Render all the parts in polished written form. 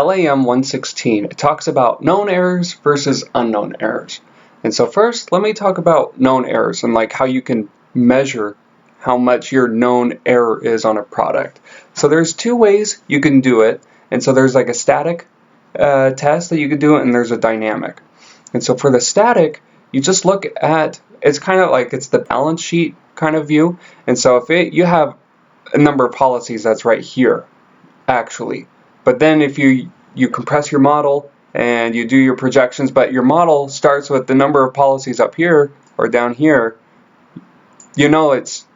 LAM 116, it talks about known errors versus unknown errors. And so first, let me talk about known errors and like how you can measure how much your known error is on a product. So there's two ways you can do it. And so there's like a static test that you could do, and there's a dynamic. And so for the static, you just look at, it's kind of like it's the balance sheet kind of view. And so if you have a number of policies that's right here, actually. But then if you compress your model and you do your projections, but your model starts with the number of policies up here or down here, you know it's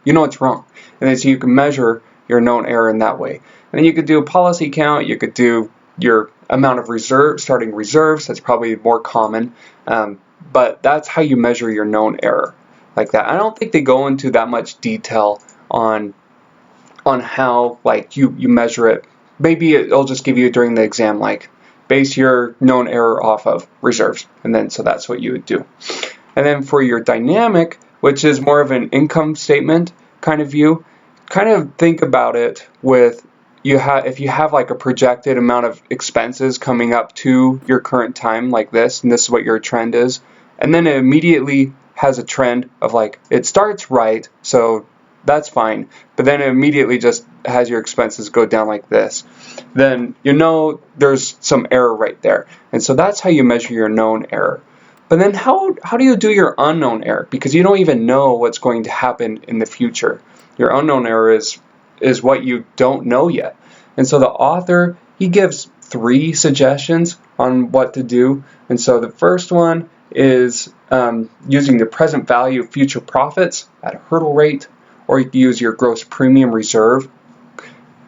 wrong. And then so you can measure your known error in that way. And then you could do a policy count, you could do your amount of starting reserves, that's probably more common. But that's how you measure your known error, like that. I don't think they go into that much detail on how like you measure it. Maybe it'll just give you during the exam, like base your known error off of reserves, and then so that's what you would do. And then for your dynamic, which is more of an income statement kind of view, kind of think about it with if you have like a projected amount of expenses coming up to your current time like this, and this is what your trend is, and then it immediately has a trend of like it starts right, so that's fine, but then it immediately just has your expenses go down like this, then you know there's some error right there. And so that's how you measure your known error. But then how do you do your unknown error? Because you don't even know what's going to happen in the future. Your unknown error is what you don't know yet. And so the author, he gives 3 suggestions on what to do. And so the first one is using the present value of future profits at a hurdle rate, or you can use your gross premium reserve,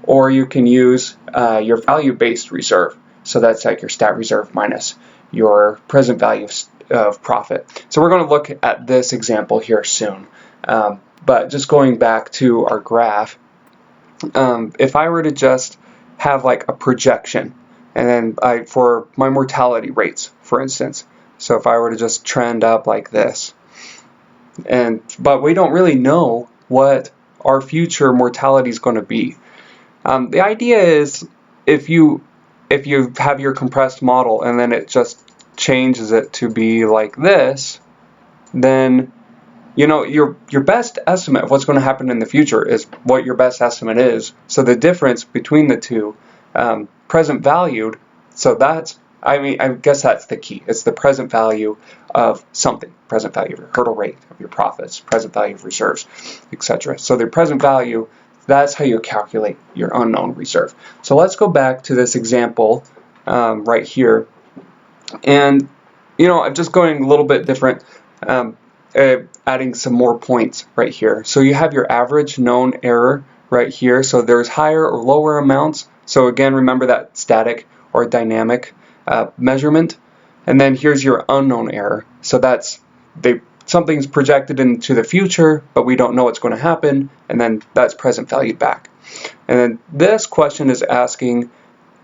or you can use your value-based reserve. So that's like your stat reserve minus your present value of profit. So we're going to look at this example here soon. But just going back to our graph, if I were to just have like a projection, and then for my mortality rates, for instance, so if I were to just trend up like this, but we don't really know what our future mortality is going to be. The idea is if you have your compressed model and then it just changes it to be like this, then you know your best estimate of what's going to happen in the future is what your best estimate is. So the difference between the two, present valued, so that's, I guess that's the key. It's the present value of something, present value of your hurdle rate, of your profits, present value of reserves, etc. So the present value, that's how you calculate your unknown reserve. So let's go back to this example right here. And, you know, I'm just going a little bit different, adding some more points right here. So you have your average known error right here. So there's higher or lower amounts. So again, remember that static or dynamic measurement. And then here's your unknown error. So that's something's projected into the future, but we don't know what's going to happen, and then that's present valued back. And then this question is asking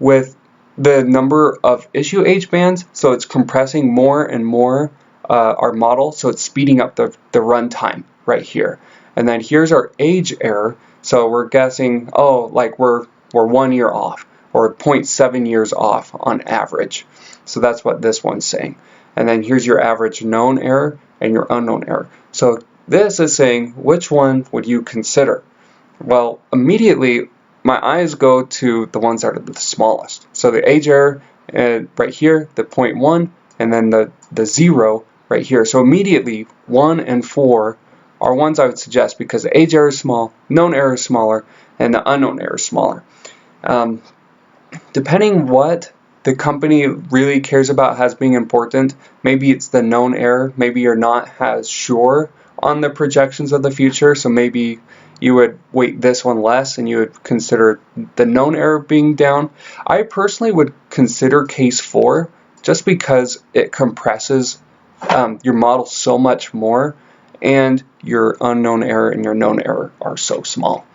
with the number of issue age bands, so it's compressing more and more our model, so it's speeding up the run time right here. And then here's our age error, so we're guessing, oh, like we're 1 year off, or 0.7 years off on average. So that's what this one's saying. And then here's your average known error and your unknown error. So this is saying, which one would you consider? Well, immediately my eyes go to the ones that are the smallest. So the age error right here, the 0.1, and then the 0 right here. So immediately 1 and 4 are ones I would suggest because the age error is small, known error is smaller, and the unknown error is smaller. Depending what the company really cares about as being important, maybe it's the known error, maybe you're not as sure on the projections of the future, so maybe you would weight this one less and you would consider the known error being down. I personally would consider case 4 just because it compresses your model so much more, and your unknown error and your known error are so small.